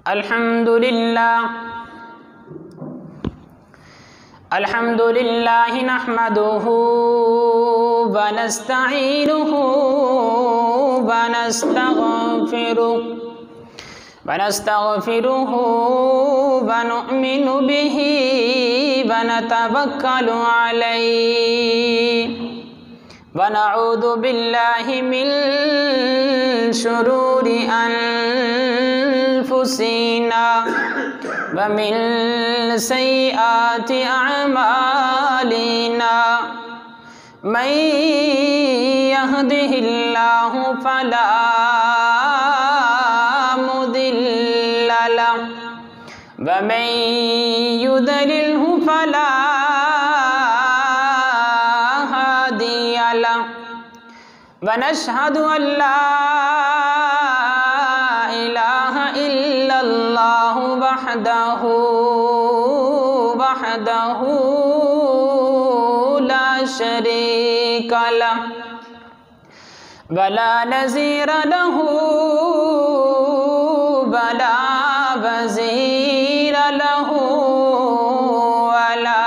الحمدللہ نحمدہ ونستعینہ ونستغفرہ ونؤمن بہ ونتوکل علیہ ونعوذ باللہ من شرور انفسنا ومن سیئات اعمالنا من یہدہ اللہ فلا مضل لہ ومن یضللہ فلا ہادی لہ ونشہد ان لا الہ الا اللہ وحدہ لا شریک لہ ولا نظیر لہ ولا وزیر لہ ولا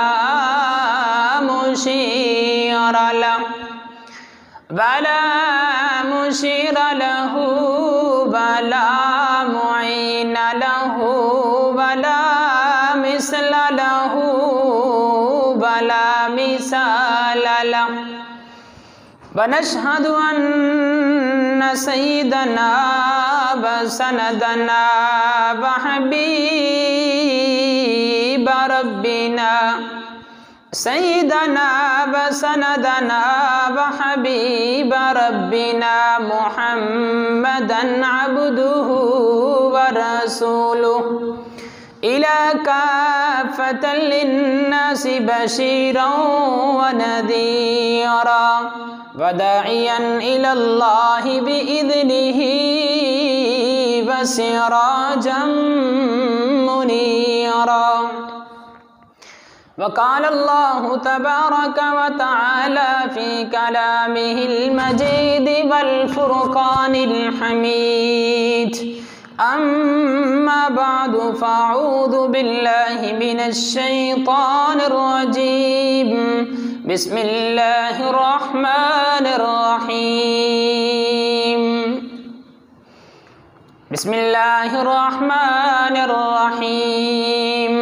مشیر لہ ولا مشیر لہ ولا معین لہ ولا مثل لہ ولا مثال لہ ونشہد ان سیدنا وسندنا وحبیب ربنا سیدنا وسندنا وحبیب ربنا محمدا عبدہ ورسولہ إلى كافة للناس بشيرا ونذيرا وداعيا إلى الله بإذنه وسراجا منيرا وقال الله تبارك وتعالى في كلامه المجيد والفرقان الحميد أما بعد فأعوذ بالله من الشيطان الرجيم بسم الله الرحمن الرحيم بسم الله الرحمن الرحيم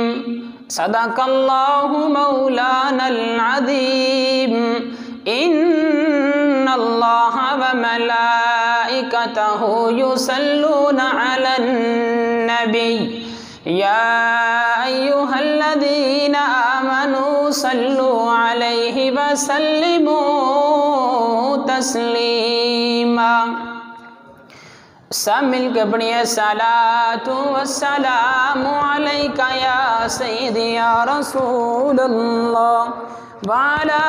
صدق الله مولانا العظيم إن الله وملائكته يصلون على النبي يا أيها الذين آمنوا صلوا عليه وسلموا تسليما سب مل کے پڑھیے صلاۃ والسلام علیک یا سیدی یا رسول اللہ وعلى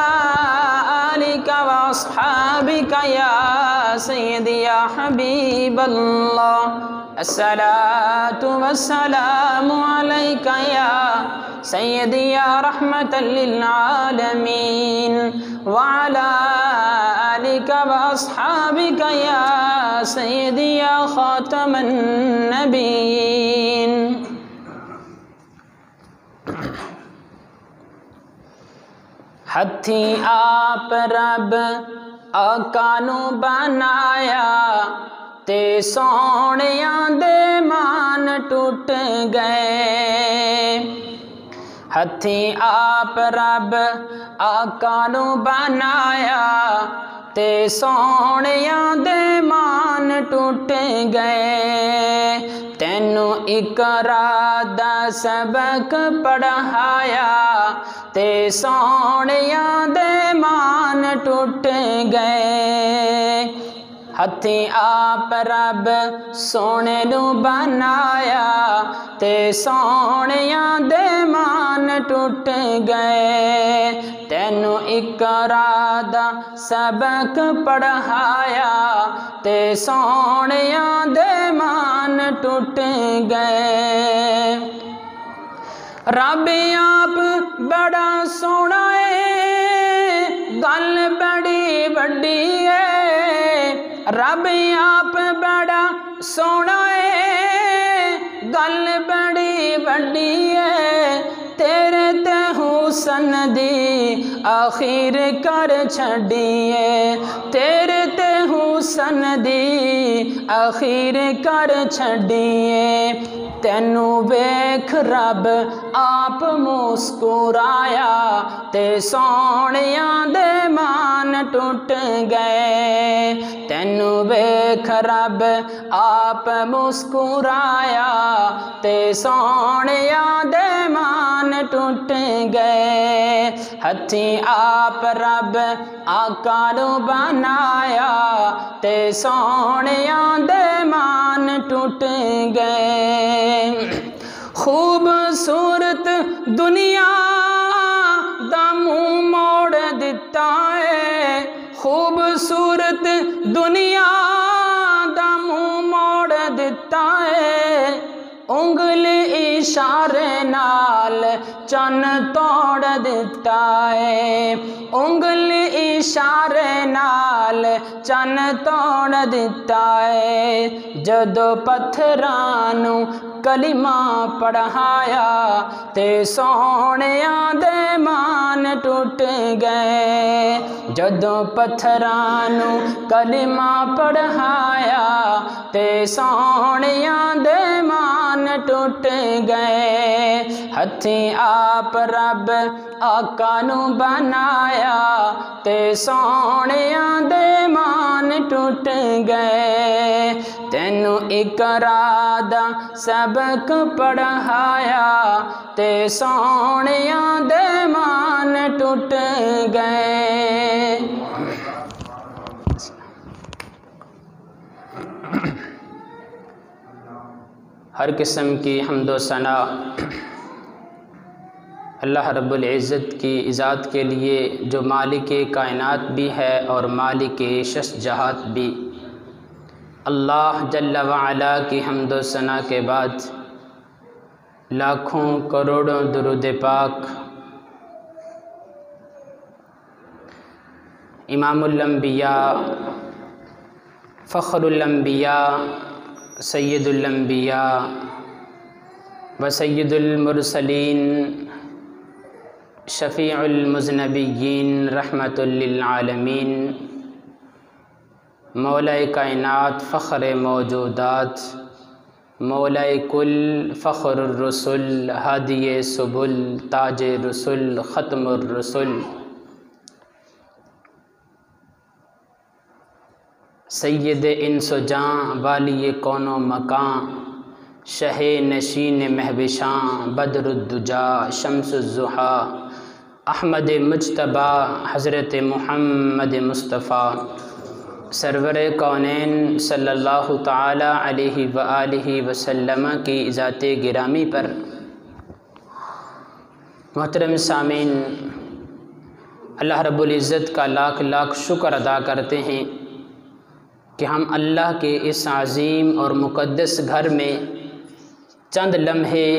آلك وأصحابك يا سيدي يا حبيب الله الصلاة والسلام عليك يا سيدي يا رحمة للعالمين وعلى آلك وأصحابك يا سيدي يا خاتم النبيين ہتھی آپ رب آقا نو بنایا تے سونیاں دے مان ٹوٹ گئے ہتھی آپ رب آقا نو بنایا تے سونیاں دے مان ٹوٹ گئے تینو اقرا دا سبق پڑھایا تے سونیاں دے مان ٹوٹ گئے ہتھی آپ رب سونے نو بنایا تے سونیاں دے مان ٹوٹ گئے تینو اقرا دا سبق پڑھایا تے سونیاں دے مان ٹوٹ گئے رب آپ بڑا سونا ہے گل بڑی وڈی ہے رب آپ بڑا سونا ہے گل بڑی وڈی ہے تیرے تے حسن دی آخر کر چھڈیے تیرے تے حسن دی آخر کر چھڈیے تینوں ویکھ رب آپ مسکرایا تے سونیاں دے مان ٹوٹ گئے تینوں ویکھ رب آپ مسکرایا تے سونیاں دے مان ٹوٹ گئے ہتھی آپ رب آقا نو بنایا تے سونیاں دے مان ٹوٹ گئے خوبصورت دنیا دا منہ موڑ دتا ہے خوبصورت دنیا دا منہ موڑ دتا ہے انگلی اشارے نال چن توڑ دیتا ہے انگلی اشارے نال چن توڑ دیتا ہے جدو پتھرانو کلمہ پڑھایا تے سونیاں دے مان ٹوٹ گئے جدو پتھرانو کلمہ پڑھایا تے سونیاں دے مان ٹوٹ گئے ہتھی آپ رب آقا نو بنایا تے سونیاں دے مان ٹوٹ گئے تینوں اقرا دا سبق پڑھایا تے سونیاں دے مان ٹوٹ گئے ہر قسم کی حمد و ثنا اللہ رب العزت کی ذات کے لیے جو مالک کائنات بھی ہے اور مالک شش جہات بھی اللہ جل وعلا کی حمد و ثنا کے بعد لاکھوں کروڑوں درود پاک امام الانبیاء فخر الانبیاء سید الانبیاء و سید المرسلین شفیع المذنبین رحمت للعالمین مولا کائنات فخر موجودات مولا کل فخر الرسل ہادی سبل تاج رسل ختم الرسل سید انس و جاں والی کون و مکان شہ نشین مہوشاں بدر الدجا شمس الضحیٰ احمد مجتبیٰ حضرت محمد مصطفیٰ سرور کونین صلی اللہ تعالی علیہ وآلہ وسلم کی ذات گرامی پر محترم سامعین اللہ رب العزت کا لاکھ لاکھ شکر ادا کرتے ہیں کہ ہم اللہ کے اس عظیم اور مقدس گھر میں چند لمحے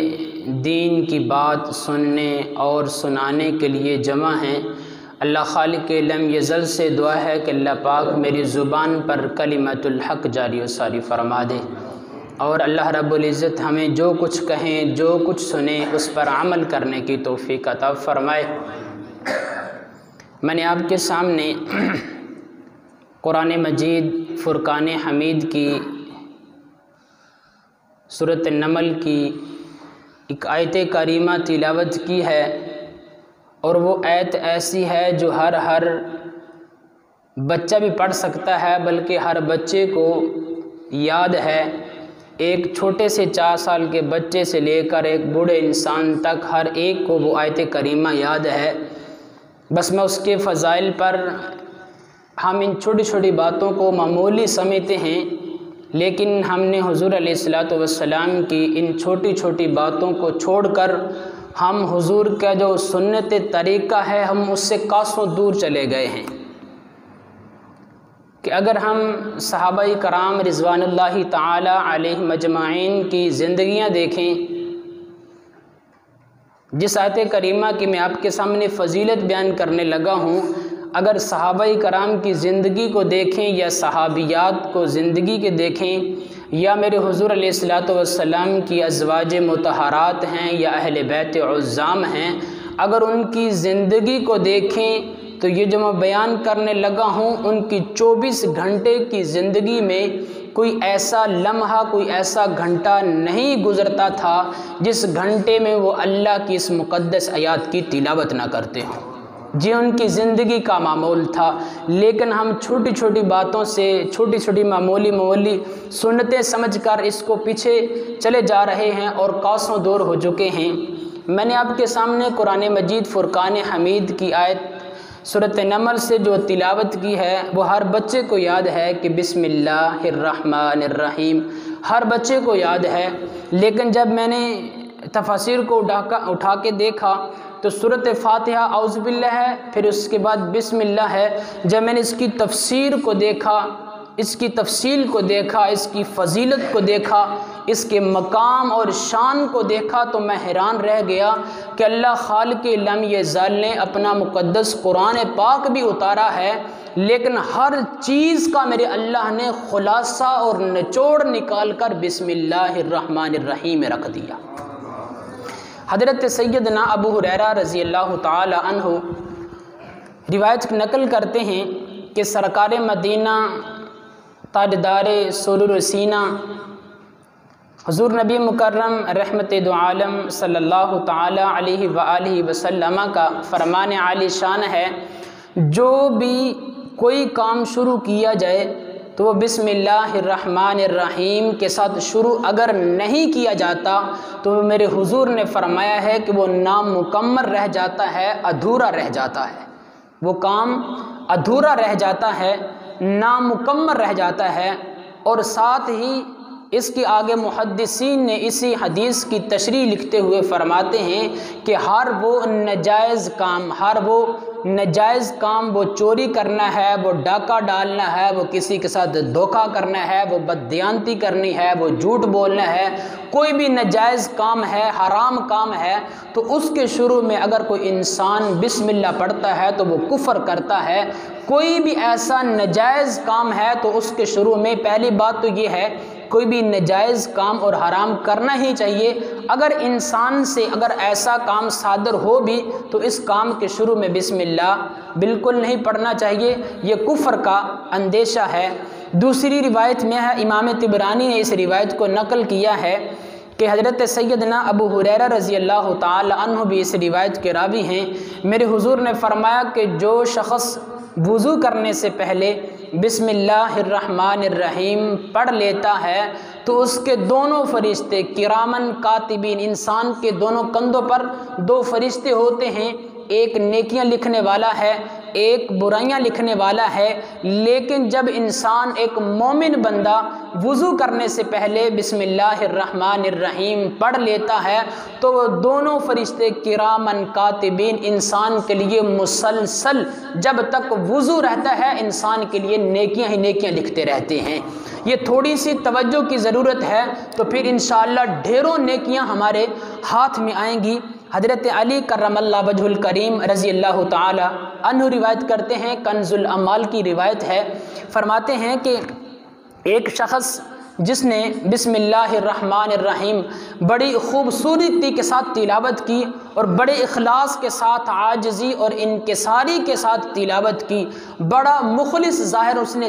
دین کی بات سننے اور سنانے کے لیے جمع ہیں اللہ خالق لم یزل سے دعا ہے کہ اللہ پاک میری زبان پر کلمۃ الحق جاری و ساری فرما دے اور اللہ رب العزت ہمیں جو کچھ کہیں جو کچھ سنیں اس پر عمل کرنے کی توفیق عطا فرمائے۔ میں نے آپ کے سامنے قرآن مجید فرقان حمید کی سورۃ النمل کی ایک آیت کریمہ تلاوت کی ہے اور وہ آیت ایسی ہے جو ہر بچہ بھی پڑھ سکتا ہے بلکہ ہر بچے کو یاد ہے، ایک چھوٹے سے 4 سال کے بچے سے لے کر ایک بوڑھے انسان تک ہر ایک کو وہ آیت کریمہ یاد ہے۔ بس میں اس کے فضائل پر ہم ان چھوٹی چھوٹی باتوں کو معمولی سمجھتے ہیں، لیکن ہم نے حضور علیہ الصلوۃ والسلام کی ان چھوٹی چھوٹی باتوں کو چھوڑ کر ہم حضور کا جو سنت طریقہ ہے ہم اس سے کاسوں دور چلے گئے ہیں کہ اگر ہم صحابہ کرام رضوان اللہ تعالی علیہم مجمعین کی زندگیاں دیکھیں، جس آیت کریمہ کی میں آپ کے سامنے فضیلت بیان کرنے لگا ہوں، اگر صحابہ کرام کی زندگی کو دیکھیں یا صحابیات کو زندگی کے دیکھیں، یا میرے حضور علیہ الصلوۃ والسلام کی ازواج مطہرات ہیں یا اہل بیت عظام ہیں، اگر ان کی زندگی کو دیکھیں تو یہ جو میں بیان کرنے لگا ہوں ان کی 24 گھنٹے کی زندگی میں کوئی ایسا لمحہ، کوئی ایسا گھنٹہ نہیں گزرتا تھا جس گھنٹے میں وہ اللہ کی اس مقدس آیات کی تلاوت نہ کرتے ہوں۔ جی ان کی زندگی کا معمول تھا، لیکن ہم چھوٹی چھوٹی باتوں سے، چھوٹی چھوٹی معمولی سنتیں سمجھ کر اس کو پیچھے چلے جا رہے ہیں اور کاسوں دور ہو چکے ہیں۔ میں نے آپ کے سامنے قرآن مجید فرقان حمید کی آیت سورۃ نمل سے جو تلاوت کی ہے وہ ہر بچے کو یاد ہے کہ بسم اللہ الرحمن الرحیم، ہر بچے کو یاد ہے، لیکن جب میں نے تفاسیر کو اٹھا کے دیکھا تو سورۃ فاتحہ اعوذ باللہ ہے، پھر اس کے بعد بسم اللہ ہے۔ جب میں نے اس کی تفسیر کو دیکھا، اس کی تفصیل کو دیکھا، اس کی فضیلت کو دیکھا، اس کے مقام اور شان کو دیکھا تو میں حیران رہ گیا کہ اللہ خالق لم یزال نے اپنا مقدس قرآن پاک بھی اتارا ہے، لیکن ہر چیز کا میرے اللہ نے خلاصہ اور نچوڑ نکال کر بسم اللہ الرحمن الرحیم میں رکھ دیا۔ حضرت سیدنا ابو ہریرہ رضی اللہ تعالی عنہ روایت نقل کرتے ہیں کہ سرکار مدینہ تاجدار سرور سینہ حضور نبی مکرم رحمت دو عالم صلی اللہ تعالی علیہ وآلہ وسلم کا فرمان عالی شان ہے، جو بھی کوئی کام شروع کیا جائے تو وہ بسم اللہ الرحمن الرحیم کے ساتھ شروع اگر نہیں کیا جاتا تو میرے حضور نے فرمایا ہے کہ وہ نامکمل رہ جاتا ہے، ادھورا رہ جاتا ہے، وہ کام ادھورا رہ جاتا ہے، نامکمل رہ جاتا ہے۔ اور ساتھ ہی اس کے آگے محدثین نے اسی حدیث کی تشریح لکھتے ہوئے فرماتے ہیں کہ ہر وہ ناجائز کام، وہ چوری کرنا ہے، وہ ڈاکہ ڈالنا ہے، وہ کسی کے ساتھ دھوکہ کرنا ہے، وہ بددیانتی کرنی ہے، وہ جھوٹ بولنا ہے، کوئی بھی ناجائز کام ہے، حرام کام ہے، تو اس کے شروع میں اگر کوئی انسان بسم اللہ پڑھتا ہے تو وہ کفر کرتا ہے۔ کوئی بھی ایسا ناجائز کام ہے تو اس کے شروع میں پہلی بات تو یہ ہے، کوئی بھی ناجائز کام اور حرام کرنا ہی چاہیے۔ اگر انسان سے اگر ایسا کام صادر ہو بھی تو اس کام کے شروع میں بسم اللہ بالکل نہیں پڑھنا چاہیے، یہ کفر کا اندیشہ ہے۔ دوسری روایت میں ہے، امام طبرانی نے اس روایت کو نقل کیا ہے کہ حضرت سیدنا ابو ہریرہ رضی اللہ تعالی عنہ بھی اس روایت کے راوی ہیں۔ میرے حضور نے فرمایا کہ جو شخص وضو کرنے سے پہلے بسم اللہ الرحمن الرحیم پڑھ لیتا ہے تو اس کے دونوں فرشتے کرامن کاتبین، انسان کے دونوں کندھوں پر دو فرشتے ہوتے ہیں، ایک نیکیاں لکھنے والا ہے، ایک برائیاں لکھنے والا ہے۔ لیکن جب انسان ایک مومن بندہ وضو کرنے سے پہلے بسم اللہ الرحمن الرحیم پڑھ لیتا ہے تو وہ دونوں فرشتے کرامن کاتبین انسان کے لیے مسلسل جب تک وضو رہتا ہے انسان کے لیے نیکیاں ہی نیکیاں لکھتے رہتے ہیں۔ یہ تھوڑی سی توجہ کی ضرورت ہے تو پھر انشاءاللہ ڈھیروں نیکیاں ہمارے ہاتھ میں آئیں گی۔ حضرت علی کرم اللہ وجہ الکریم رضی اللہ تعالی عنہ روایت کرتے ہیں، کنز الاعمال کی روایت ہے، فرماتے ہیں کہ ایک شخص جس نے بسم اللہ الرحمن الرحیم بڑی خوبصورتی کے ساتھ تلاوت کی اور بڑے اخلاص کے ساتھ، عاجزی اور انکساری کے ساتھ تلاوت کی، بڑا مخلص اس نے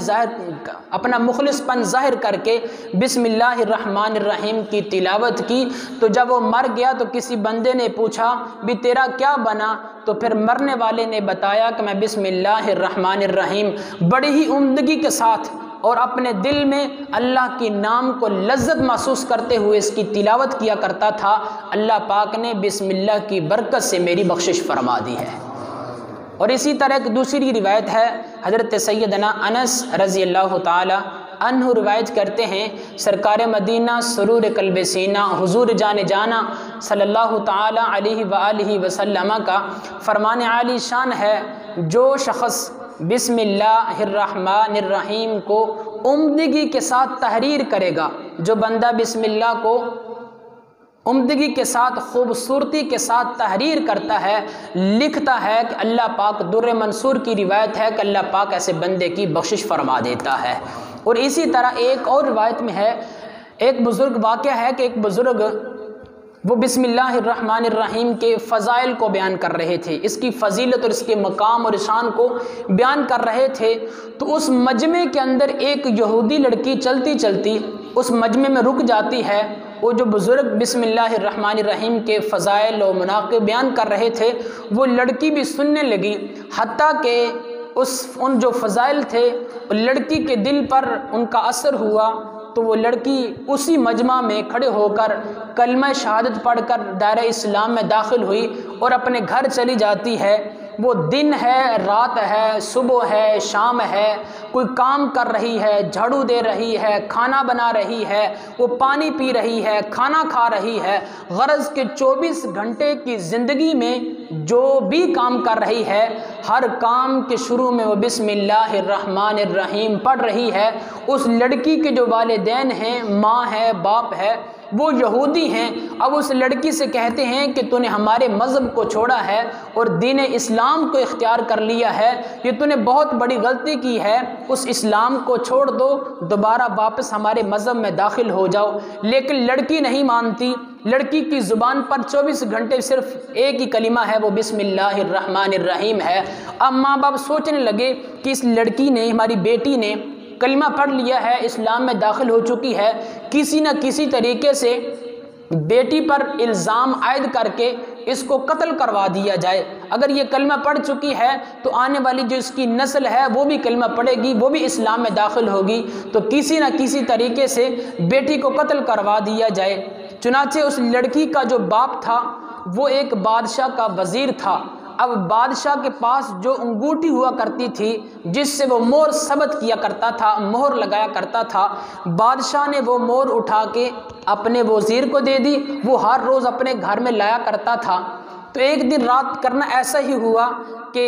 اپنا مخلص پن ظاہر کر کے بسم اللہ الرحمن الرحیم کی تلاوت کی، تو جب وہ مر گیا تو کسی بندے نے پوچھا بھی تیرا کیا بنا؟ تو پھر مرنے والے نے بتایا کہ میں بسم اللہ الرحمن الرحیم بڑی ہی عمدگی کے ساتھ اور اپنے دل میں اللہ کی نام کو لذت محسوس کرتے ہوئے اس کی تلاوت کیا کرتا تھا، اللہ پاک نے بسم اللہ کی برکت سے میری بخشش فرما دی ہے۔ اور اسی طرح ایک دوسری روایت ہے، حضرت سیدنا انس رضی اللہ تعالی عنہ روایت کرتے ہیں، سرکار مدینہ سرور قلب سینہ حضور جان جانا صلی اللہ تعالی علیہ وآلہ وسلم کا فرمان عالی شان ہے، جو شخص بسم اللہ الرحمن الرحیم کو عمدگی کے ساتھ تحریر کرے گا، جو بندہ بسم اللہ کو عمدگی کے ساتھ خوبصورتی کے ساتھ تحریر کرتا ہے، لکھتا ہے کہ اللہ پاک در منصور کی روایت ہے کہ اللہ پاک ایسے بندے کی بخشش فرما دیتا ہے۔ اور اسی طرح ایک اور روایت میں ہے ایک بزرگ واقعہ ہے کہ ایک بزرگ وہ بسم اللہ الرحمن الرحیم کے فضائل کو بیان کر رہے تھے، اس کی فضیلت اور اس کے مقام اور شان کو بیان کر رہے تھے، تو اس مجمع کے اندر ایک یہودی لڑکی چلتی چلتی اس مجمع میں رک جاتی ہے۔ وہ جو بزرگ بسم اللہ الرحمن الرحیم کے فضائل و مناقب بیان کر رہے تھے وہ لڑکی بھی سننے لگی، حتیٰ کہ ان جو فضائل تھے لڑکی کے دل پر ان کا اثر ہوا، تو وہ لڑکی اسی مجمع میں کھڑے ہو کر کلمہ شہادت پڑھ کر دائرہ اسلام میں داخل ہوئی اور اپنے گھر چلی جاتی ہے۔ وہ دن ہے، رات ہے، صبح ہے، شام ہے، کوئی کام کر رہی ہے، جھاڑو دے رہی ہے، کھانا بنا رہی ہے، وہ پانی پی رہی ہے، کھانا کھا رہی ہے، غرض کے 24 گھنٹے کی زندگی میں جو بھی کام کر رہی ہے ہر کام کے شروع میں وہ بسم اللہ الرحمن الرحیم پڑھ رہی ہے۔ اس لڑکی کے جو والدین ہیں، ماں ہے، باپ ہے، وہ یہودی ہیں۔ اب اس لڑکی سے کہتے ہیں کہ تو نے ہمارے مذہب کو چھوڑا ہے اور دین اسلام کو اختیار کر لیا ہے، یہ تو نے بہت بڑی غلطی کی ہے، اس اسلام کو چھوڑ دو، دوبارہ واپس ہمارے مذہب میں داخل ہو جاؤ۔ لیکن لڑکی نہیں مانتی، لڑکی کی زبان پر 24 گھنٹے صرف ایک ہی کلمہ ہے، وہ بسم اللہ الرحمن الرحیم ہے۔ اب ماں باپ سوچنے لگے کہ اس لڑکی نے، ہماری بیٹی نے کلمہ پڑھ لیا ہے، اسلام میں داخل ہو چکی ہے، کسی نہ کسی طریقے سے بیٹی پر الزام عائد کر کے اس کو قتل کروا دیا جائے۔ اگر یہ کلمہ پڑھ چکی ہے تو آنے والی جو اس کی نسل ہے وہ بھی کلمہ پڑھے گی، وہ بھی اسلام میں داخل ہوگی، تو کسی نہ کسی طریقے سے بیٹی کو قتل کروا دیا جائے۔ چنانچہ اس لڑکی کا جو باپ تھا وہ ایک بادشاہ کا وزیر تھا۔ اب بادشاہ کے پاس جو انگوٹھی ہوا کرتی تھی جس سے وہ مہر ثبت کیا کرتا تھا، مہر لگایا کرتا تھا، بادشاہ نے وہ مہر اٹھا کے اپنے وزیر کو دے دی، وہ ہر روز اپنے گھر میں لایا کرتا تھا۔ تو ایک دن رات کرنا ایسا ہی ہوا کہ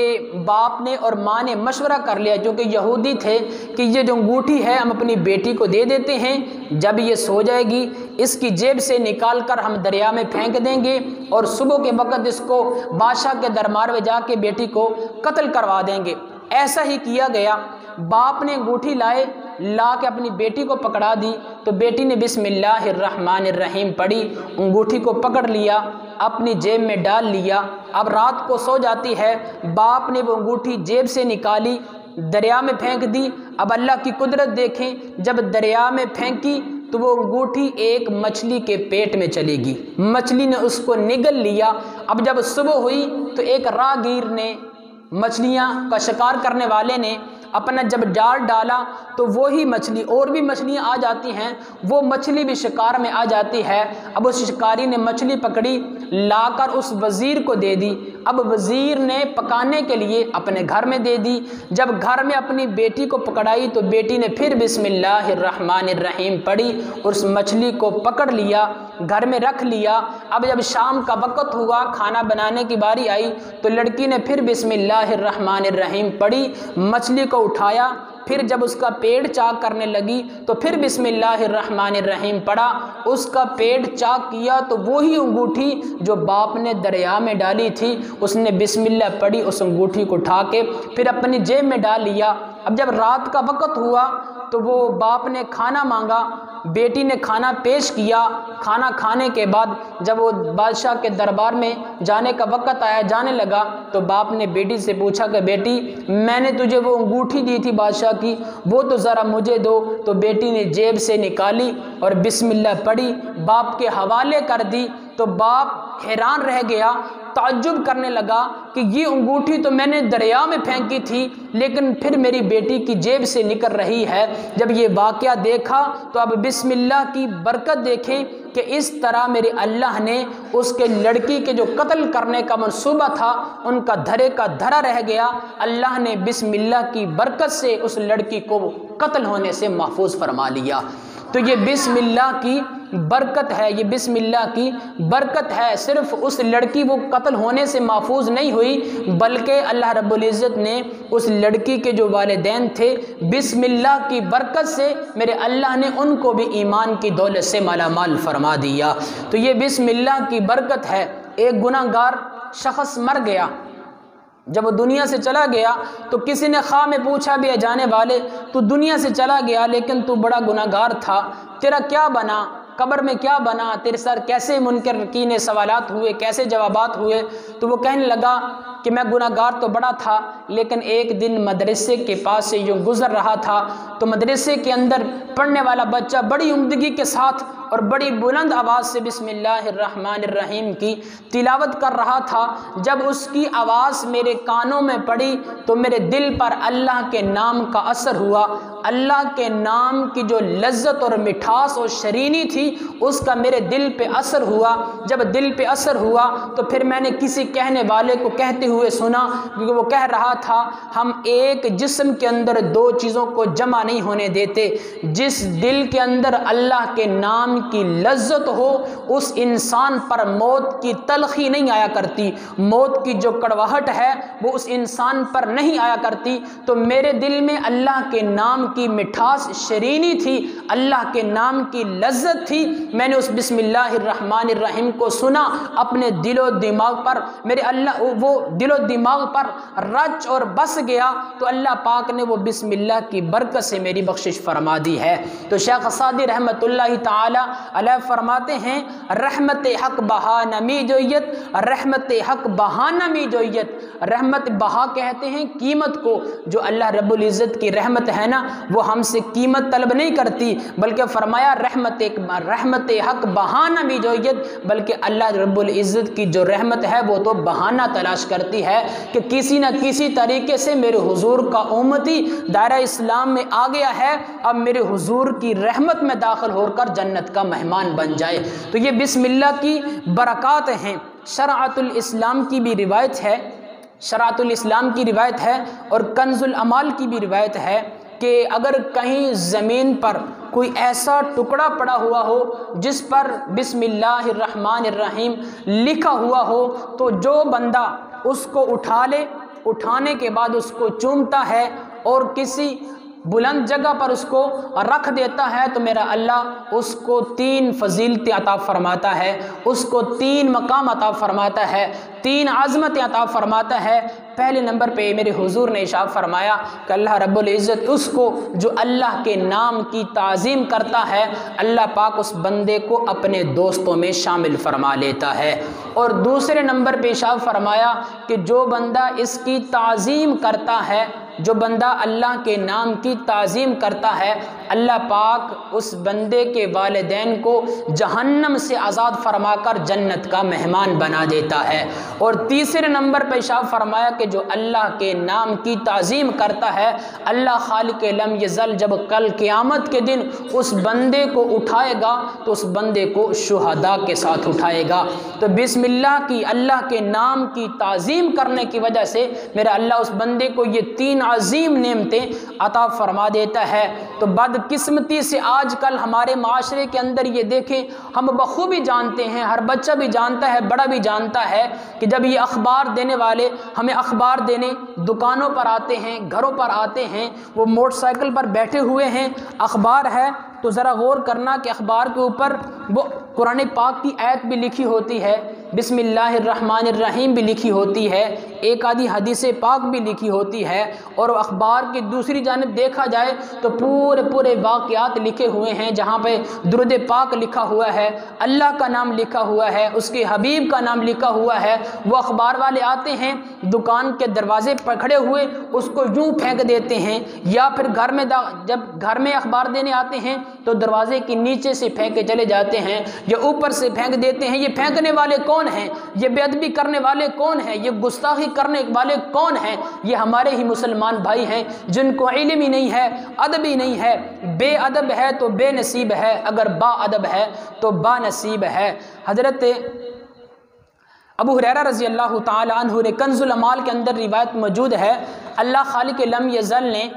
باپ نے اور ماں نے مشورہ کر لیا، جو کہ یہودی تھے، کہ یہ جو انگوٹھی ہے ہم اپنی بیٹی کو دے دیتے ہیں، جب یہ سو جائے گی اس کی جیب سے نکال کر ہم دریا میں پھینک دیں گے اور صبح کے وقت اس کو بادشاہ کے دربار میں جا کے بیٹی کو قتل کروا دیں گے۔ ایسا ہی کیا گیا۔ باپ نے انگوٹھی لا کے اپنی بیٹی کو پکڑا دی، تو بیٹی نے بسم اللہ الرحمن الرحیم پڑھی، انگوٹھی کو پکڑ لیا، اپنی جیب میں ڈال لیا۔ اب رات کو سو جاتی ہے، باپ نے وہ انگوٹھی جیب سے نکالی، دریا میں پھینک دی۔ اب اللہ کی قدرت دیکھیں، جب دریا میں پھینکی تو وہ انگوٹھی ایک مچھلی کے پیٹ میں چلی گئی، مچھلی نے اس کو نگل لیا۔ اب جب صبح ہوئی تو ایک راہگیر نے، مچھلیاں کا شکار کرنے والے نے اپنا جب جال ڈالا تو وہی مچھلی، اور بھی مچھلیاں آ جاتی ہیں، وہ مچھلی بھی شکار میں آ جاتی ہے۔ اب اس شکاری نے مچھلی پکڑی، لا کر اس وزیر کو دے دی۔ اب وزیر نے پکانے کے لیے اپنے گھر میں دے دی۔ جب گھر میں اپنی بیٹی کو پکڑائی تو بیٹی نے پھر بسم اللہ الرحمن الرحیم پڑھی اور اس مچھلی کو پکڑ لیا، گھر میں رکھ لیا۔ اب جب شام کا وقت ہوا، کھانا بنانے کی باری آئی تو لڑکی نے پھر بسم اللہ الرحمن الرحیم پڑھی، مچھلی کو اٹھایا، پھر جب اس کا پیٹ چاک کرنے لگی تو پھر بسم اللہ الرحمن الرحیم پڑھا، اس کا پیٹ چاک کیا تو وہی انگوٹھی جو باپ نے دریا میں ڈالی تھی اس نے بسم اللہ پڑھی، اس انگوٹھی کو اٹھا کے پھر اپنی جیب میں ڈال لیا۔ اب جب رات کا وقت ہوا تو وہ باپ نے کھانا مانگا، بیٹی نے کھانا پیش کیا۔ کھانا کھانے کے بعد جب وہ بادشاہ کے دربار میں جانے کا وقت آیا، جانے لگا تو باپ نے بیٹی سے پوچھا کہ بیٹی میں نے تجھے وہ انگوٹھی دی تھی بادشاہ کی، وہ تو ذرا مجھے دو۔ تو بیٹی نے جیب سے نکالی اور بسم اللہ پڑھی، باپ کے حوالے کر دی۔ تو باپ حیران رہ گیا، تعجب کرنے لگا کہ یہ انگوٹھی تو میں نے دریا میں پھینکی تھی لیکن پھر میری بیٹی کی جیب سے نکل رہی ہے۔ جب یہ واقعہ دیکھا تو اب بسم اللہ کی برکت دیکھیں کہ اس طرح میرے اللہ نے اس کے لڑکی کے جو قتل کرنے کا منصوبہ تھا ان کا دھرے کا دھرا رہ گیا۔ اللہ نے بسم اللہ کی برکت سے اس لڑکی کو قتل ہونے سے محفوظ فرما لیا۔ تو یہ بسم اللہ کی برکت ہے، یہ بسم اللہ کی برکت ہے۔ صرف اس لڑکی وہ قتل ہونے سے محفوظ نہیں ہوئی بلکہ اللہ رب العزت نے اس لڑکی کے جو والدین تھے بسم اللہ کی برکت سے میرے اللہ نے ان کو بھی ایمان کی دولت سے مالا مال فرما دیا۔ تو یہ بسم اللہ کی برکت ہے۔ ایک گناہ گار شخص مر گیا، جب وہ دنیا سے چلا گیا تو کسی نے خواہ میں پوچھا بھی ہے جانے والے تو دنیا سے چلا گیا لیکن تو بڑا گناہگار تھا، تیرا کیا بنا، قبر میں کیا بنا، تیرے سر کیسے منکر نکیر سوالات ہوئے، کیسے جوابات ہوئے؟ تو وہ کہنے لگا کہ میں گناہگار تو بڑا تھا لیکن ایک دن مدرسے کے پاس سے یوں گزر رہا تھا تو مدرسے کے اندر پڑھنے والا بچہ بڑی عمدگی کے ساتھ اور بڑی بلند آواز سے بسم اللہ الرحمن الرحیم کی تلاوت کر رہا تھا۔ جب اس کی آواز میرے کانوں میں پڑی تو میرے دل پر اللہ کے نام کا اثر ہوا، اللہ کے نام کی جو لذت اور مٹھاس اور شرینی تھی اس کا میرے دل پہ اثر ہوا۔ جب دل پہ اثر ہوا تو پھر میں نے کسی کہنے والے کو کہتے ہوئے سنا، کیونکہ وہ کہہ رہا تھا ہم ایک جسم کے اندر دو چیزوں کو جمع نہیں ہونے دیتے، جس دل کے اندر اللہ کے نام کی لذت ہو اس انسان پر موت کی تلخی نہیں آیا کرتی، موت کی جو کڑواہٹ ہے وہ اس انسان پر نہیں آیا کرتی۔ تو میرے دل میں اللہ کے نام کی مٹھاس شرینی تھی، اللہ کے نام کی لذت تھی، میں نے اس بسم اللہ الرحمن الرحیم کو سنا، اپنے دل و دماغ پر میرے اللہ وہ دل و دماغ پر رچ اور بس گیا، تو اللہ پاک نے وہ بسم اللہ کی برکت سے میری بخشش فرما دی ہے۔ تو شیخ سعدی رحمۃ اللہ تعالی علیہ فرماتے ہیں رحمت حق بہا نمی جویت، رحمت حق بہا نمی جویت، رحمت بہا کہتے ہیں قیمت کو، جو اللہ رب العزت کی رحمت ہے نا وہ ہم سے قیمت طلب نہیں کرتی، بلکہ فرمایا رحمت حق بہانہ بھی جویت، بلکہ اللہ رب العزت کی جو رحمت ہے وہ تو بہانہ تلاش کرتی ہے کہ کسی نہ کسی طریقے سے میرے حضور کا امتی دائرہ اسلام میں آ گیا ہے، اب میرے حضور کی رحمت میں داخل ہو کر جنت کا مہمان بن جائے۔ تو یہ بسم اللہ کی برکات ہیں۔ شرعۃ الاسلام کی بھی روایت ہے، شرعۃ الاسلام کی روایت ہے اور کنز العمال کی بھی روایت ہے کہ اگر کہیں زمین پر کوئی ایسا ٹکڑا پڑا ہوا ہو جس پر بسم اللہ الرحمن الرحیم لکھا ہوا ہو تو جو بندہ اس کو اٹھا لے، اٹھانے کے بعد اس کو چومتا ہے اور کسی بلند جگہ پر اس کو رکھ دیتا ہے تو میرا اللہ اس کو 3 فضیلتیں عطا فرماتا ہے، اس کو 3 مقام عطا فرماتا ہے، 3 عظمتیں عطا فرماتا ہے۔ پہلے نمبر پہ میرے حضور نے ارشاد فرمایا کہ اللہ رب العزت اس کو جو اللہ کے نام کی تعظیم کرتا ہے اللہ پاک اس بندے کو اپنے دوستوں میں شامل فرما لیتا ہے۔ اور دوسرے نمبر پہ ارشاد فرمایا کہ جو بندہ اس کی تعظیم کرتا ہے، جو بندہ اللہ کے نام کی تعظیم کرتا ہے اللہ پاک اس بندے کے والدین کو جہنم سے آزاد فرما کر جنت کا مہمان بنا دیتا ہے۔ اور تیسرے نمبر پہ ارشاد فرمایا کہ جو اللہ کے نام کی تعظیم کرتا ہے اللہ خالق لم یزل جب کل قیامت کے دن اس بندے کو اٹھائے گا تو اس بندے کو شہداء کے ساتھ اٹھائے گا۔ تو بسم اللہ کی، اللہ کے نام کی تعظیم کرنے کی وجہ سے میرا اللہ اس بندے کو یہ 3 عظیم نعمتیں عطا فرما دیتا ہے۔ تو بدقسمتی سے آج کل ہمارے معاشرے کے اندر یہ دیکھیں، ہم بخوبی جانتے ہیں، ہر بچہ بھی جانتا ہے، بڑا بھی جانتا ہے کہ جب یہ اخبار دینے والے ہمیں اخبار دینے دکانوں پر آتے ہیں، گھروں پر آتے ہیں، وہ موٹر سائیکل پر بیٹھے ہوئے ہیں، اخبار ہے تو ذرا غور کرنا کہ اخبار کے اوپر وہ قرآن پاک کی آیت بھی لکھی ہوتی ہے، بسم اللہ الرحمن الرحیم بھی لکھی ہوتی ہے، ایک آدھی حدیث پاک بھی لکھی ہوتی ہے، اور اخبار کی دوسری جانب دیکھا جائے تو پورے واقعات لکھے ہوئے ہیں جہاں پہ درود پاک لکھا ہوا ہے، اللہ کا نام لکھا ہوا ہے، اس کے حبیب کا نام لکھا ہوا ہے۔ وہ اخبار والے آتے ہیں دکان کے دروازے پر کھڑے ہوئے اس کو یوں پھینک دیتے ہیں، یا پھر جب گھر میں اخبار دینے آتے ہیں تو دروازے کے نیچے سے پھینک کے چلے جاتے ہیں یا اوپر سے پھینک دیتے ہیں۔ یہ پھینکنے والے کون ہیں؟ یہ بے ادبی کرنے والے کون ہیں؟ یہ گستاخی کرنے والے کون ہیں؟ یہ ہمارے ہی مسلمان بھائی ہیں جن کو علم ہی نہیں ہے، ادب ہی نہیں ہے۔ بے ادب ہے تو بے نصیب ہے، اگر با ادب ہے تو با نصیب ہے۔ حضرت ابو ہریرہ رضی اللہ تعالی عنہ نے کنز العمال کے اندر روایت موجود ہے، اللہ خالق لم یزل نے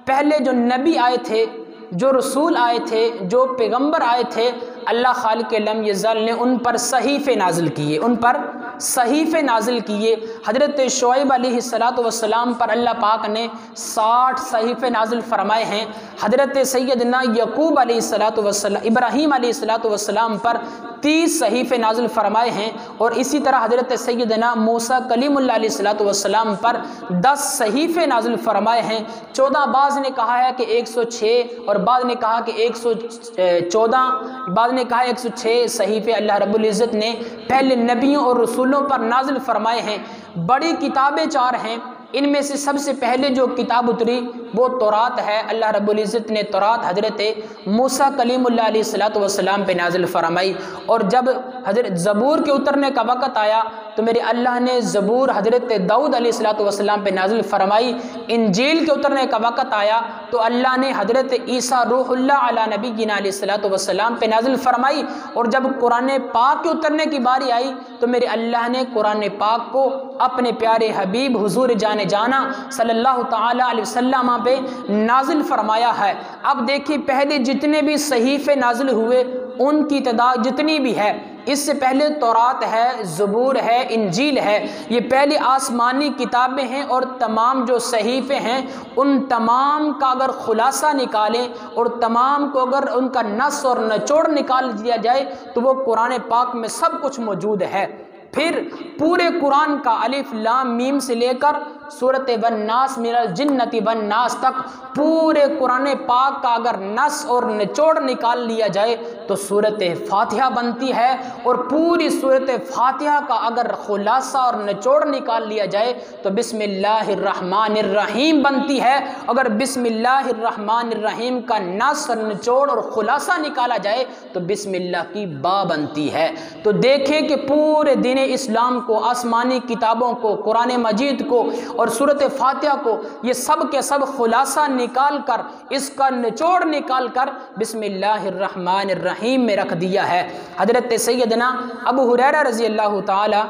پہلے جو نبی آئے تھے، جو رسول آئے تھے، جو پیغمبر آئے تھے، اللہ خالق لم یزل نے ان پر صحیفے نازل کیے، ان پر صحیفے نازل کیے۔ حضرت شعیب علیہ السلام پر اللہ پاک نے 60 صحیفے نازل فرمائے ہیں۔ حضرت سیدنا یعقوب علیہ السلام، ابراہیم علیہ السلام پر 30 صحیفے نازل فرمائے ہیں، اور اسی طرح حضرت سیدنا موسیٰ کلیم اللہ علیہ السلام پر 10 صحیفے نازل فرمائے ہیں۔ 14 بعض نے کہا ہے کہ 106، اور بعض نے کہا کہ 114، بعض نے کہا 106 صحیفے اللہ رب العزت نے پہلے نبیوں اور رسولوں پر نازل فرمائے ہیں۔ بڑی کتابیں 4 ہیں، ان میں سے سب سے پہلے جو کتاب اتری وہ تورات ہے۔ اللہ رب العزت نے تورات حضرت موسیٰ کلیم اللہ علیہ السلام پہ نازل فرمائی، اور جب حضرت زبور کے اترنے کا وقت آیا تو میرے اللہ نے زبور حضرت داؤد علیہ السلام پہ نازل فرمائی۔ انجیل کے اترنے کا وقت آیا تو اللہ نے حضرت عیسیٰ روح اللہ علی نبینا علیہ السلام پہ نازل فرمائی، اور جب قرآن پاک کے اترنے کی باری آئی تو میرے اللہ نے قرآن پاک کو اپنے پیارے حبیب حضور جانا صلی اللہ تعالی علیہ وسلم پہ نازل فرمایا ہے۔ اب دیکھیں پہلے جتنے بھی صحیفے نازل ہوئے ان کی تعداد جتنی بھی ہے، اس سے پہلے تورات ہے، زبور ہے، انجیل ہے، یہ پہلی آسمانی کتابیں ہیں، اور تمام جو صحیفے ہیں ان تمام کا اگر خلاصہ نکالیں اور تمام کو اگر ان کا نص اور نچوڑ نکال دیا جائے تو وہ قرآن پاک میں سب کچھ موجود ہے۔ پھر پورے قرآن کا الف لام میم سے لے کر سورۃ والناس من الجنۃ والناس تک پورے قرآن پاک کا اگر نص اور نچوڑ نکال لیا جائے تو سورۃ فاتحہ بنتی ہے، اور پوری سورۃ فاتحہ کا اگر خلاصہ اور نچوڑ نکال لیا جائے تو بسم اللہ الرحمن الرحیم بنتی ہے۔ اگر بسم اللہ الرحمن الرحیم کا نص اور نچوڑ اور خلاصہ نکالا جائے تو بسم اللہ کی با بنتی ہے۔ تو دیکھیں کہ پورے دین اسلام کو، آسمانی کتابوں کو، قرآن مجید کو اور سورۃ فاتحہ کو، یہ سب کے سب خلاصہ نکال کر، اس کا نچوڑ نکال کر بسم اللہ الرحمن الرحیم میں رکھ دیا ہے۔ حضرت سیدنا ابو ہریرہ رضی اللہ تعالی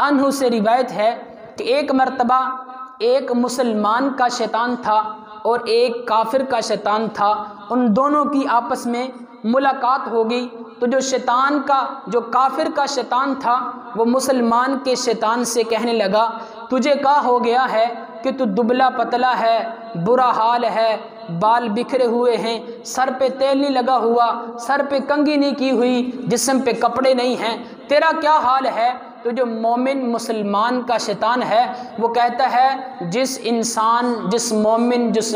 عنہ سے روایت ہے کہ ایک مرتبہ ایک مسلمان کا شیطان تھا اور ایک کافر کا شیطان تھا، ان دونوں کی آپس میں ملاقات ہو گئی۔ تو جو کافر کا شیطان تھا وہ مسلمان کے شیطان سے کہنے لگا، تجھے کیا ہو گیا ہے کہ تو دبلا پتلا ہے، برا حال ہے، بال بکھرے ہوئے ہیں، سر پہ تیل نہیں لگا ہوا، سر پہ کنگھی نہیں کی ہوئی، جسم پہ کپڑے نہیں ہیں، تیرا کیا حال ہے؟ تو جو مومن مسلمان کا شیطان ہے وہ کہتا ہے جس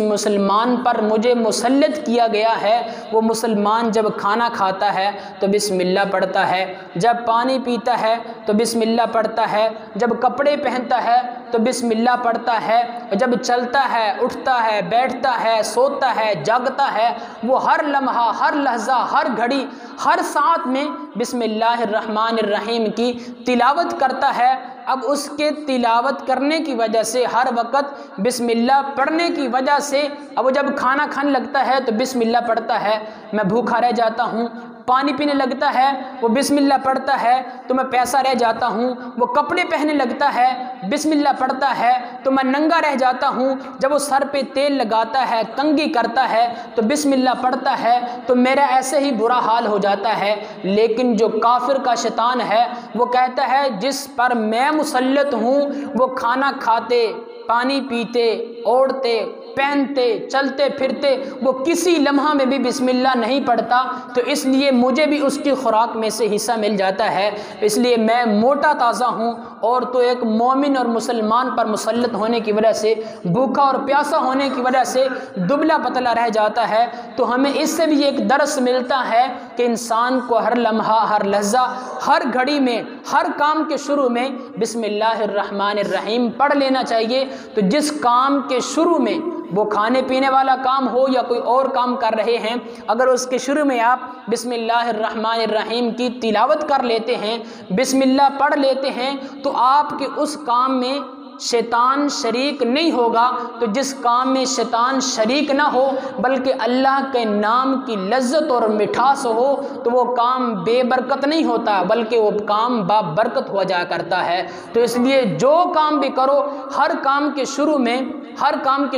مسلمان پر مجھے مسلط کیا گیا ہے وہ مسلمان جب کھانا کھاتا ہے تو بسم اللہ پڑھتا ہے، جب پانی پیتا ہے تو بسم اللہ پڑھتا ہے، جب کپڑے پہنتا ہے تو بسم اللہ پڑھتا ہے، جب چلتا ہے، اٹھتا ہے، بیٹھتا ہے، سوتا ہے، جاگتا ہے، وہ ہر لمحہ، ہر لحظہ، ہر گھڑی، ہر ساعت میں بسم اللہ الرحمن الرحیم کی تلاوت کرتا ہے۔ اب اس کے تلاوت کرنے کی وجہ سے، ہر وقت بسم اللہ پڑھنے کی وجہ سے، اب وہ جب کھانا کھانے لگتا ہے تو بسم اللہ پڑھتا ہے، میں بھوکا رہ جاتا ہوں، پانی پینے لگتا ہے وہ بسم اللہ پڑھتا ہے تو میں پیسہ رہ جاتا ہوں، وہ کپڑے پہننے لگتا ہے بسم اللہ پڑھتا ہے تو میں ننگا رہ جاتا ہوں، جب وہ سر پہ تیل لگاتا ہے، کنگھی کرتا ہے تو بسم اللہ پڑھتا ہے تو میرا ایسے ہی برا حال ہو جاتا ہے۔ لیکن جو کافر کا شیطان ہے وہ کہتا ہے جس پر میں مسلط ہوں وہ کھانا کھاتے، پانی پیتے، اوڑھتے، پہنتے، چلتے پھرتے، وہ کسی لمحہ میں بھی بسم اللہ نہیں پڑھتا، تو اس لیے مجھے بھی اس کی خوراک میں سے حصہ مل جاتا ہے، اس لیے میں موٹا تازہ ہوں، اور تو ایک مومن اور مسلمان پر مسلط ہونے کی وجہ سے، بھوکا اور پیاسا ہونے کی وجہ سے دبلا پتلا رہ جاتا ہے۔ تو ہمیں اس سے بھی ایک درس ملتا ہے کہ انسان کو ہر لمحہ، ہر لحظہ، ہر گھڑی میں، ہر کام کے شروع میں بسم اللہ الرحمن الرحیم پڑھ لینا چاہیے۔ تو جس کام کے شروع میں، وہ کھانے پینے والا کام ہو یا کوئی اور کام کر رہے ہیں، اگر اس کے شروع میں آپ بسم اللہ الرحمن الرحیم کی تلاوت کر لیتے ہیں، بسم اللہ پڑھ لیتے ہیں، تو آپ کے اس کام میں شیطان شریک نہیں ہوگا۔ تو جس کام میں شیطان شریک نہ ہو بلکہ اللہ کے نام کی لذت اور مٹھاس ہو تو وہ کام بے برکت نہیں ہوتا بلکہ وہ کام با برکت ہو جایا کرتا ہے۔ تو اس لیے جو کام بھی کرو، ہر کام کے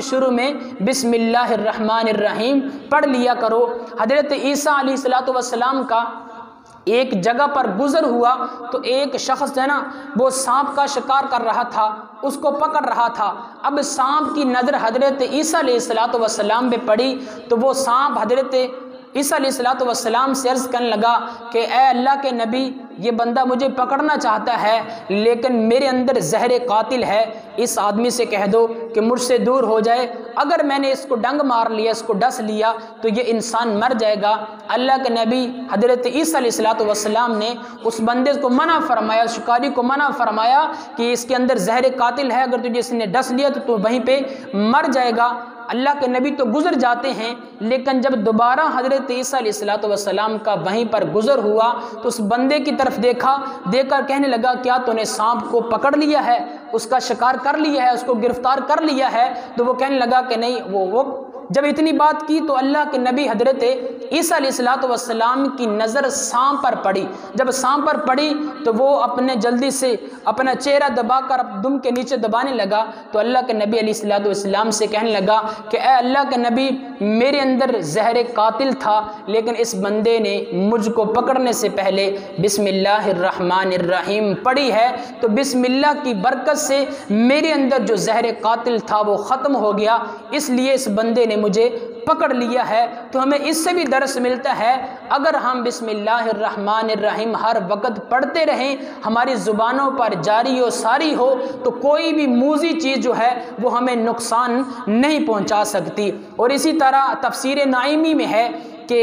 شروع میں بسم اللہ الرحمن الرحیم پڑھ لیا کرو۔ حضرت عیسیٰ علیہ السلام کا ایک جگہ پر گزر ہوا تو ایک شخص جو ہے نا وہ سانپ کا شکار کر رہا تھا، اس کو پکڑ رہا تھا۔ اب سانپ کی نظر حضرت عیسیٰ علیہ السلام پہ پڑی تو وہ سانپ حضرت عیسیٰ علیہ السلام سے عرض کرنے لگا کہ اے اللہ کے نبی، یہ بندہ مجھے پکڑنا چاہتا ہے لیکن میرے اندر زہر قاتل ہے، اس آدمی سے کہہ دو کہ مجھ سے دور ہو جائے، اگر میں نے اس کو ڈنگ مار لیا، اس کو ڈس لیا تو یہ انسان مر جائے گا۔ اللہ کے نبی حضرت عیسیٰ علیہ السلام نے اس بندے کو منع فرمایا، شکاری کو منع فرمایا کہ اس کے اندر زہر قاتل ہے، اگر تجھے اس نے ڈس لیا تو تو وہیں پہ مر جائے گا۔ اللہ کے نبی تو گزر جاتے ہیں، لیکن جب دوبارہ حضرت عیسیٰ علیہ السلام کا وہیں پر گزر ہوا تو اس بندے کی طرف دیکھ کر کہنے لگا کیا تو نے سانپ کو پکڑ لیا ہے، اس کا شکار کر لیا ہے، اس کو گرفتار کر لیا ہے؟ تو وہ کہنے لگا کہ نہیں۔ وہ جب اتنی بات کی تو اللہ کے نبی حضرت عیسیٰ علیہ السلام کی نظر سانپ پر پڑی۔ جب سانپ پر پڑی تو وہ اپنے جلدی سے اپنا چہرہ دبا کر دم کے نیچے دبانے لگا تو اللہ کے نبی علیہ السلام سے کہنے لگا کہ اے اللہ کے نبی، میرے اندر زہر قاتل تھا لیکن اس بندے نے مجھ کو پکڑنے سے پہلے بسم اللہ الرحمن الرحیم پڑھی ہے، تو بسم اللہ کی برکت سے میرے اندر جو زہر قاتل تھا وہ ختم ہو گیا، اس لیے اس بندے نے مجھے پکڑ لیا ہے۔ تو ہمیں اس سے بھی درس ملتا ہے، اگر ہم بسم اللہ الرحمن الرحیم ہر وقت پڑھتے رہیں، ہماری زبانوں پر جاری و ساری ہو، تو کوئی بھی موذی چیز جو ہے وہ ہمیں نقصان نہیں پہنچا سکتی۔ اور اسی طرح تفسیر نعیمی میں ہے کہ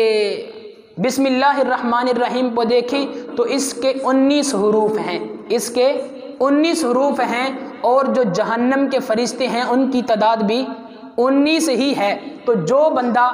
بسم اللہ الرحمن الرحیم کو دیکھیں تو اس کے 19 حروف ہیں، اس کے 19 حروف ہیں، اور جو جہنم کے فرشتے ہیں ان کی تعداد بھی 19 ہی ہے۔ تو جو بندہ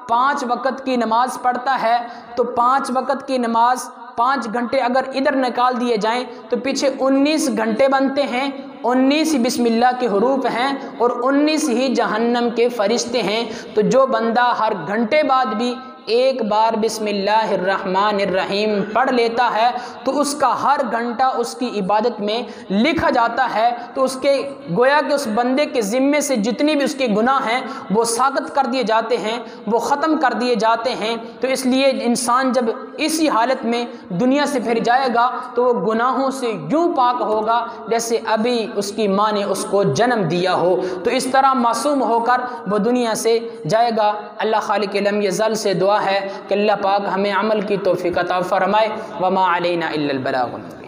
5 وقت کی نماز پڑھتا ہے تو 5 وقت کی نماز 5 گھنٹے اگر ادھر نکال دیے جائیں تو پیچھے 19 گھنٹے بنتے ہیں، 19 بسم اللہ کے حروف ہیں اور 19 ہی جہنم کے فرشتے ہیں۔ تو جو بندہ ہر گھنٹے بعد بھی ایک بار بسم اللہ الرحمن الرحیم پڑھ لیتا ہے تو اس کا ہر گھنٹہ اس کی عبادت میں لکھا جاتا ہے، تو اس کے گویا کہ اس بندے کے ذمے سے جتنی بھی اس کے گناہ ہیں وہ ساقط کر دیے جاتے ہیں، وہ ختم کر دیے جاتے ہیں۔ تو اس لیے انسان جب اسی حالت میں دنیا سے پھر جائے گا تو وہ گناہوں سے یوں پاک ہوگا جیسے ابھی اس کی ماں نے اس کو جنم دیا ہو، تو اس طرح معصوم ہو کر وہ دنیا سے جائے گا۔ اللہ خالق لم یزل سے دعا ہے کہ اللہ پاک ہمیں عمل کی توفیق عطا فرمائے۔ وما علینا الا البلاغ۔